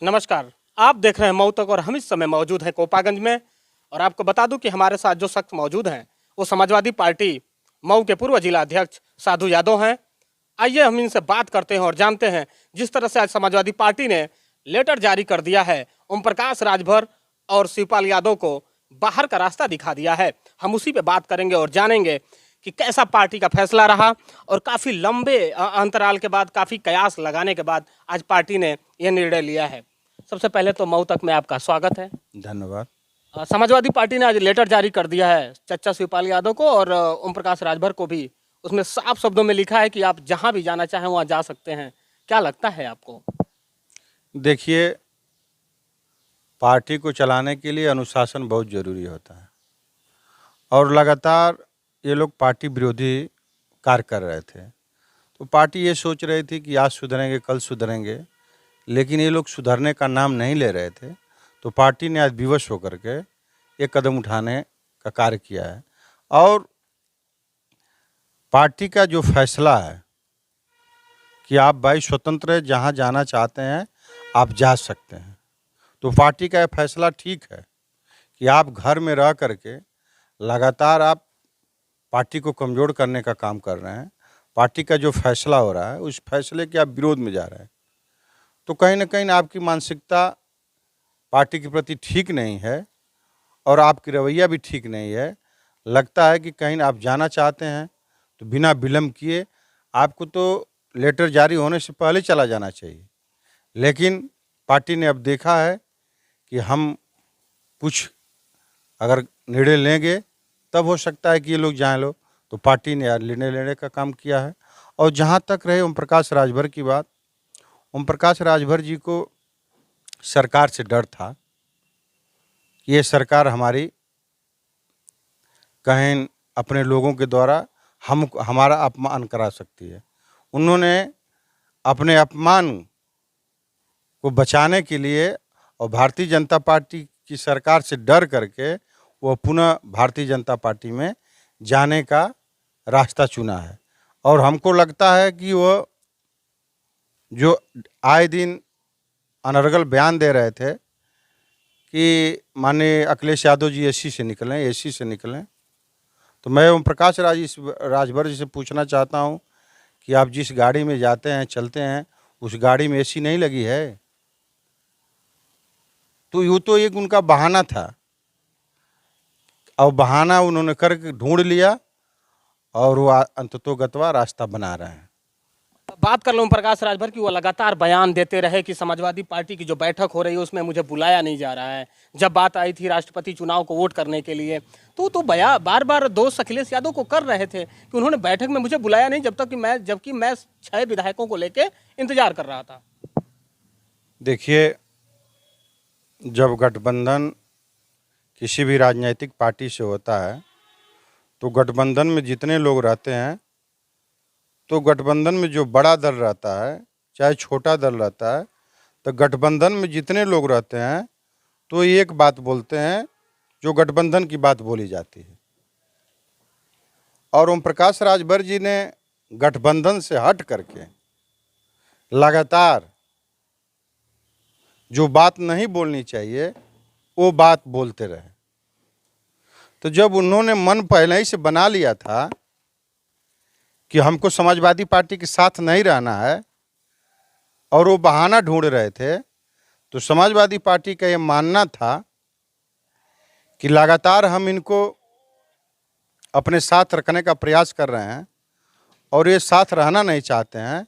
नमस्कार। आप देख रहे हैं मऊ तक और हम इस समय मौजूद हैं कोपागंज में। और आपको बता दूं कि हमारे साथ जो शख्स मौजूद हैं वो समाजवादी पार्टी मऊ के पूर्व जिला अध्यक्ष साधु यादव हैं। आइए हम इनसे बात करते हैं और जानते हैं जिस तरह से आज समाजवादी पार्टी ने लेटर जारी कर दिया है, ओम प्रकाश राजभर और शिवपाल यादव को बाहर का रास्ता दिखा दिया है। हम उसी पे बात करेंगे और जानेंगे कि कैसा पार्टी का फैसला रहा और काफ़ी लंबे अंतराल के बाद, काफ़ी कयास लगाने के बाद आज पार्टी ने यह निर्णय लिया है। सबसे पहले तो मऊ तक में आपका स्वागत है। धन्यवाद। समाजवादी पार्टी ने आज लेटर जारी कर दिया है चच्चा शिवपाल यादव को और ओम प्रकाश राजभर को भी। उसमें साफ शब्दों में लिखा है कि आप जहां भी जाना चाहें वहां जा सकते हैं। क्या लगता है आपको? देखिए, पार्टी को चलाने के लिए अनुशासन बहुत ज़रूरी होता है और लगातार ये लोग पार्टी विरोधी कार्य कर रहे थे। तो पार्टी ये सोच रही थी कि आज सुधरेंगे, कल सुधरेंगे, लेकिन ये लोग सुधरने का नाम नहीं ले रहे थे। तो पार्टी ने आज विवश होकर के एक कदम उठाने का कार्य किया है और पार्टी का जो फैसला है कि आप भाई स्वतंत्र जहाँ जाना चाहते हैं आप जा सकते हैं, तो पार्टी का यह फैसला ठीक है कि आप घर में रह करके लगातार आप पार्टी को कमज़ोर करने का काम कर रहे हैं। पार्टी का जो फैसला हो रहा है उस फैसले के आप विरोध में जा रहे हैं, तो कहीं ना कहीं आपकी मानसिकता पार्टी के प्रति ठीक नहीं है और आपकी रवैया भी ठीक नहीं है। लगता है कि कहीं आप जाना चाहते हैं तो बिना विलम्ब किए आपको तो लेटर जारी होने से पहले चला जाना चाहिए, लेकिन पार्टी ने अब देखा है कि हम कुछ अगर निर्णय लेंगे तब हो सकता है कि ये लोग जाएं लो, तो पार्टी ने यार निर्णय लेने का काम किया है। और जहाँ तक रहे ओम प्रकाश राजभर की बात, ओम प्रकाश राजभर जी को सरकार से डर था कि ये सरकार हमारी कहीं अपने लोगों के द्वारा हमारा अपमान करा सकती है। उन्होंने अपने अपमान को बचाने के लिए और भारतीय जनता पार्टी की सरकार से डर करके वो पुनः भारतीय जनता पार्टी में जाने का रास्ता चुना है। और हमको लगता है कि वो जो आए दिन अनर्गल बयान दे रहे थे कि माननीय अखिलेश यादव जी एसी से निकलें, तो मैं ओम प्रकाश राजभर जी से पूछना चाहता हूं कि आप जिस गाड़ी में जाते हैं, चलते हैं, उस गाड़ी में एसी नहीं लगी है? तो यूँ तो एक उनका बहाना था और बहाना उन्होंने करके ढूंढ लिया और वो अंततोगत्वा रास्ता बना रहे हैं। बात कर लो ओम प्रकाश राजभर की, वो लगातार बयान देते रहे कि समाजवादी पार्टी की जो बैठक हो रही है उसमें मुझे बुलाया नहीं जा रहा है। जब बात आई थी राष्ट्रपति चुनाव को वोट करने के लिए तो बार बार दोस्त अखिलेश यादव को कर रहे थे कि उन्होंने बैठक में मुझे बुलाया नहीं, जबकि मैं 6 विधायकों को लेके इंतजार कर रहा था। देखिए, जब गठबंधन किसी भी राजनीतिक पार्टी से होता है तो गठबंधन में जितने लोग रहते हैं, तो गठबंधन में जो बड़ा दल रहता है चाहे छोटा दल रहता है, तो गठबंधन में जितने लोग रहते हैं तो एक बात बोलते हैं जो गठबंधन की बात बोली जाती है। और ओम प्रकाश राजभर जी ने गठबंधन से हट करके लगातार जो बात नहीं बोलनी चाहिए वो बात बोलते रहे। तो जब उन्होंने मन पहले ही से बना लिया था कि हमको समाजवादी पार्टी के साथ नहीं रहना है और वो बहाना ढूंढ रहे थे, तो समाजवादी पार्टी का ये मानना था कि लगातार हम इनको अपने साथ रखने का प्रयास कर रहे हैं और ये साथ रहना नहीं चाहते हैं,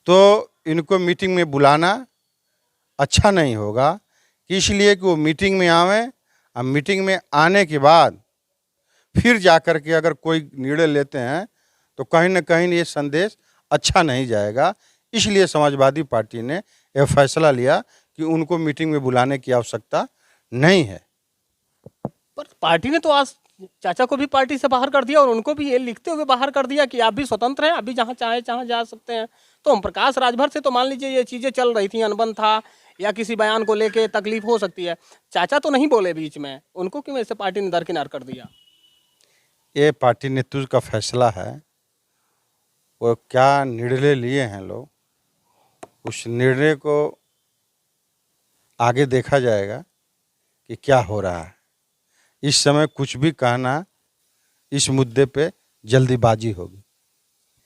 तो इनको मीटिंग में बुलाना अच्छा नहीं होगा, इसलिए कि वो मीटिंग में आवें और मीटिंग में आने के बाद फिर जाकर के अगर कोई निर्णय लेते हैं तो कहीं ना कहीं ये संदेश अच्छा नहीं जाएगा। इसलिए समाजवादी पार्टी ने यह फैसला लिया कि उनको मीटिंग में बुलाने की आवश्यकता नहीं है। पर पार्टी ने तो आज चाचा को भी पार्टी से बाहर कर दिया और उनको भी ये लिखते हुए बाहर कर दिया कि आप भी स्वतंत्र हैं, अभी जहाँ चाहे जहाँ जा सकते हैं। तो ओम प्रकाश राजभर से तो मान लीजिए ये चीज़ें चल रही थी, अनबन था या किसी बयान को लेके तकलीफ हो सकती है, चाचा तो नहीं बोले बीच में, उनको क्यों ऐसे पार्टी ने दरकिनार कर दिया? ये पार्टी नेतृत्व का फैसला है। वो क्या निर्णय लिए हैं लोग, उस निर्णय को आगे देखा जाएगा कि क्या हो रहा है। इस समय कुछ भी कहना इस मुद्दे पे जल्दीबाजी होगी।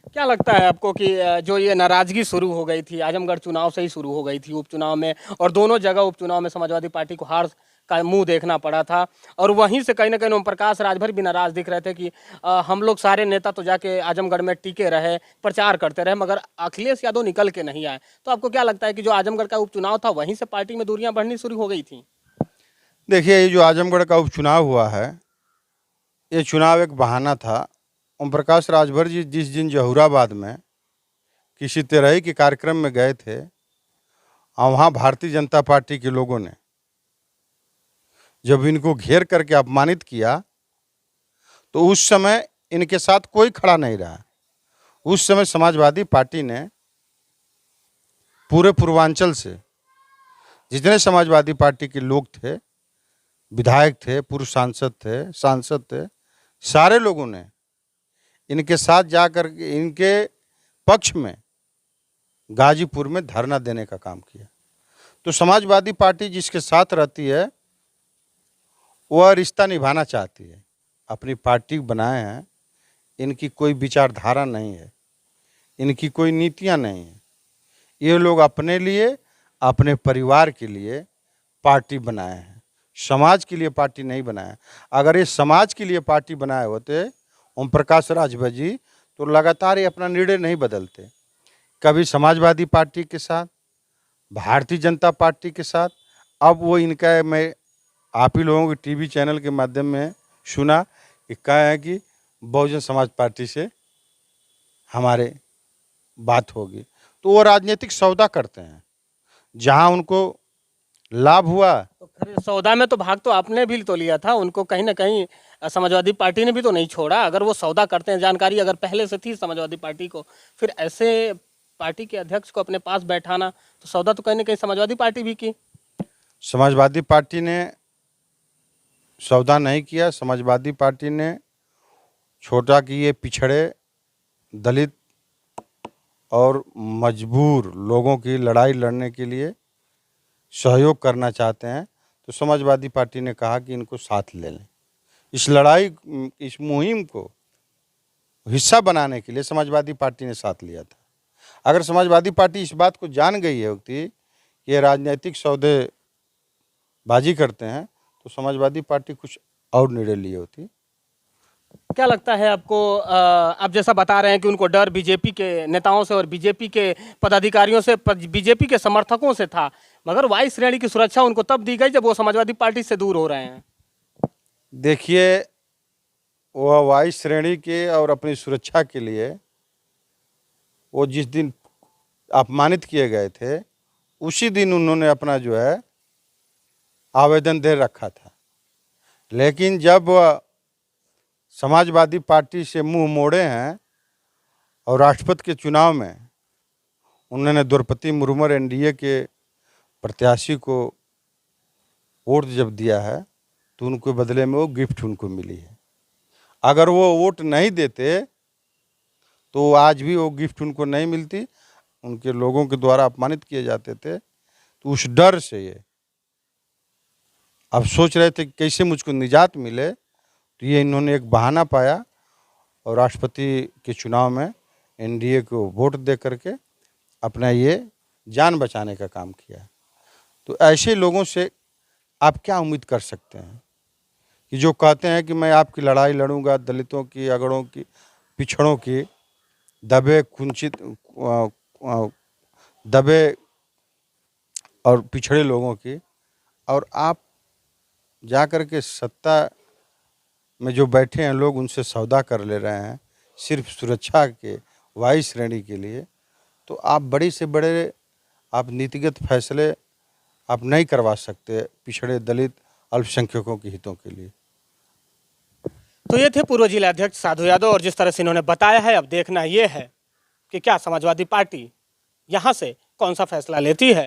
क्या लगता है आपको कि जो ये नाराजगी शुरू हो गई थी आजमगढ़ चुनाव से ही शुरू हो गई थी उपचुनाव में, और दोनों जगह उपचुनाव में समाजवादी पार्टी को हार का मुंह देखना पड़ा था, और वहीं से कहीं ना कहीं ओम प्रकाश राजभर भी नाराज दिख रहे थे कि हम लोग सारे नेता तो जाके आजमगढ़ में टिके रहे, प्रचार करते रहे, मगर अखिलेश यादव निकल के नहीं आए। तो आपको क्या लगता है कि जो आजमगढ़ का उपचुनाव था वहीं से पार्टी में दूरियां बढ़नी शुरू हो गई थी? देखिए, ये जो आजमगढ़ का उपचुनाव हुआ है, ये चुनाव एक बहाना था। ओम प्रकाश राजभर जी जिस दिन जहूराबाद में किसी तेरही के कार्यक्रम में गए थे, और वहाँ भारतीय जनता पार्टी के लोगों ने जब इनको घेर करके अपमानित किया, तो उस समय इनके साथ कोई खड़ा नहीं रहा। उस समय समाजवादी पार्टी ने पूरे पूर्वांचल से जितने समाजवादी पार्टी के लोग थे, विधायक थे, पूर्व सांसद थे, सारे लोगों ने इनके साथ जाकर के इनके पक्ष में गाजीपुर में धरना देने का काम किया। तो समाजवादी पार्टी जिसके साथ रहती है वह रिश्ता निभाना चाहती है। अपनी पार्टी बनाए हैं, इनकी कोई विचारधारा नहीं है, इनकी कोई नीतियां नहीं है। ये लोग अपने लिए, अपने परिवार के लिए पार्टी बनाए हैं, समाज के लिए पार्टी नहीं बनाया। अगर ये समाज के लिए पार्टी बनाए होते ओम प्रकाश राजभर जी, तो लगातार ये अपना निर्णय नहीं बदलते। कभी समाजवादी पार्टी के साथ, भारतीय जनता पार्टी के साथ। अब वो इनका मैं आप ही लोगों के टीवी चैनल के माध्यम में सुना कि कहा है कि बहुजन समाज पार्टी से हमारे बात होगी। तो वो राजनीतिक सौदा करते हैं, जहां उनको लाभ हुआ। तो फिर सौदा में तो भाग तो आपने भी तो लिया था, उनको कहीं ना कहीं समाजवादी पार्टी ने भी तो नहीं छोड़ा। अगर वो सौदा करते हैं, जानकारी अगर पहले से थी समाजवादी पार्टी को, फिर ऐसे पार्टी के अध्यक्ष को अपने पास बैठाना, तो सौदा तो कहीं ना कहीं समाजवादी पार्टी भी की। समाजवादी पार्टी ने सौदा नहीं किया। समाजवादी पार्टी ने छोटा कि ये पिछड़े, दलित और मजबूर लोगों की लड़ाई लड़ने के लिए सहयोग करना चाहते हैं। तो समाजवादी पार्टी ने कहा कि इनको साथ ले लें। इस लड़ाई, इस मुहिम को हिस्सा बनाने के लिए समाजवादी पार्टी ने साथ लिया था। अगर समाजवादी पार्टी इस बात को जान गई होती कि ये राजनीतिक सौदेबाजी करते हैं, तो समाजवादी पार्टी कुछ और निर्णय लिए होती। क्या लगता है आपको, आप जैसा बता रहे हैं कि उनको डर बीजेपी के नेताओं से और बीजेपी के पदाधिकारियों से, बीजेपी के समर्थकों से था, मगर वाई श्रेणी की सुरक्षा उनको तब दी गई जब वो समाजवादी पार्टी से दूर हो रहे हैं। देखिए, वह वाई श्रेणी के और अपनी सुरक्षा के लिए वो जिस दिन अपमानित किए गए थे, उसी दिन उन्होंने अपना जो है आवेदन दे रखा था। लेकिन जब समाजवादी पार्टी से मुंह मोड़े हैं और राष्ट्रपति के चुनाव में उन्होंने द्रौपदी मुर्मू एनडीए के प्रत्याशी को वोट जब दिया है, तो उनको बदले में वो गिफ्ट उनको मिली है। अगर वो वोट नहीं देते तो आज भी वो गिफ्ट उनको नहीं मिलती, उनके लोगों के द्वारा अपमानित किए जाते थे। तो उस डर से ये अब सोच रहे थे कि कैसे मुझको निजात मिले, तो ये इन्होंने एक बहाना पाया और राष्ट्रपति के चुनाव में एनडीए को वोट दे करके अपना ये जान बचाने का काम किया। तो ऐसे लोगों से आप क्या उम्मीद कर सकते हैं कि जो कहते हैं कि मैं आपकी लड़ाई लड़ूंगा, दलितों की, अगड़ों की, पिछड़ों की, दबे कुंचित दबे और पिछड़े लोगों की, और आप जा कर के सत्ता में जो बैठे हैं लोग उनसे सौदा कर ले रहे हैं सिर्फ सुरक्षा के वाई श्रेणी के लिए। तो आप बड़े से बड़े आप नीतिगत फैसले आप नहीं करवा सकते पिछड़े, दलित, अल्पसंख्यकों के हितों के लिए। तो ये थे पूर्व जिला अध्यक्ष साधु यादव, और जिस तरह से इन्होंने बताया है, अब देखना ये है कि क्या समाजवादी पार्टी यहाँ से कौन सा फैसला लेती है।